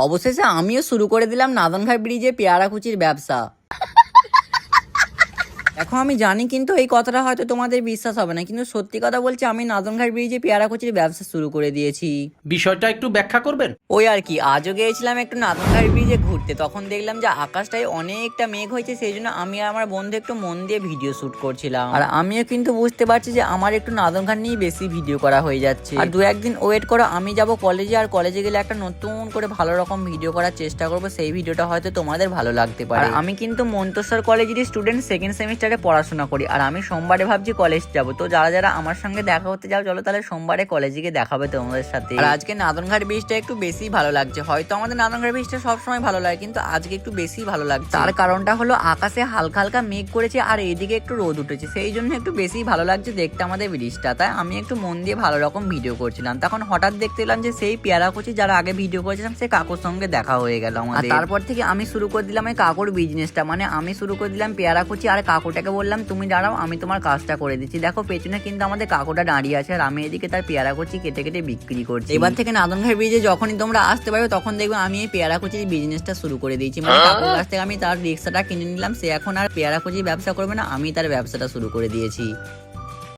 অবশেষে আমিও শুরু করে দিলাম নাদনঘাট ব্রিজে পেয়ারাকুচির ব্যবসা। এখন আমি জানি কিন্তু এই কথাটা হয়তো তোমাদের বিশ্বাস হবে না, কিন্তু সত্যি কথা বলছি, আমি নাদনঘাট ব্রিজে পেয়ারাকুচির ব্যবসা শুরু করে দিয়েছি। বিষয়টা একটু ব্যাখ্যা করবেন? ওই আর কি, আজও গিয়েছিলাম একটু নাদনঘাট ব্রিজে ঘুরতে, তখন দেখলাম যে আকাশটায় অনেকটা মেঘ হয়েছে, সেই জন্য আমি আর আমার বন্ধু একটু মন দিয়ে ভিডিও শুট করছিলাম। আর আমিও কিন্তু বুঝতে পারছি যে আমার একটু নাদনঘাট নিয়ে বেশি ভিডিও করা হয়ে যাচ্ছে। আর দু একদিন ওয়েট করো, আমি যাব কলেজে, আর কলেজে গেলে একটা নতুন করে ভালো রকম ভিডিও করার চেষ্টা করবো। সেই ভিডিওটা হয়তো তোমাদের ভালো লাগতে পারে। আর আমি কিন্তু মন্তেশ্বর কলেজেরই স্টুডেন্ট, সেকেন্ড সেমিস্টারে পড়াশোনা করি। আর আমি সোমবারে ভাবছি কলেজ যাবো, তো যারা যারা আমার সঙ্গে দেখা করতে যাও চলো তাহলে সোমবারে কলেজে গিয়ে দেখাবে তোমাদের সাথে। আর আজকে নাদনঘাট ব্রিজটা একটু বেশি ভালো লাগছে। হয়তো আমাদের নাদনঘাট ব্রিজটা সবসময় ভালো লাগে, কিন্তু আজকে একটু বেশি ভালো লাগছে। তার কারণটা হলো আকাশে হালকা হালকা মেঘ করেছে আর এইদিকে একটু রোদ উঠেছে, সেই জন্য একটু বেশি ভালো লাগছে দেখতে আমাদের ব্রিজটা। তাই আমি একটু মন দিয়ে ভালো রকম ভিডিও করছিলাম। তখন হঠাৎ দেখতে পেলাম যে সেই পেয়ারাকুচি যারা আগে ভিডিও করেছিলাম সেই কাকুর সঙ্গে দেখা হয়ে গেল আমাদের। তারপর থেকে আমি শুরু করে দিলাম এই কাকুর বিজনেসটা, মানে আমি শুরু করে দিলাম পেয়ারাকুচি। আর কাকুটাকে বললাম তুমি দাঁড়াও, আমি তোমার কাজটা করে দিচ্ছি। দেখো পেছনে কিন্তু আমাদের কাকুটা দাঁড়িয়ে আছে, আর আমি এদিকে তার পেয়ারাকুচি কেটে কেটে বিক্রি করছি। এবার থেকে নাদনঘাট ব্রিজে যখনই তোমরা আসতে পারবে তখন দেখবে আমি এই পেয়ারাকুচির বিজনেসটা শুরু করে দিয়েছি। মানে কাকুর কাছ থেকে আমি তার রিক্সাটা কিনে নিলাম, সে এখন আর পেয়ারাকুচির ব্যবসা করবে না, আমি তার ব্যবসাটা শুরু করে দিয়েছি।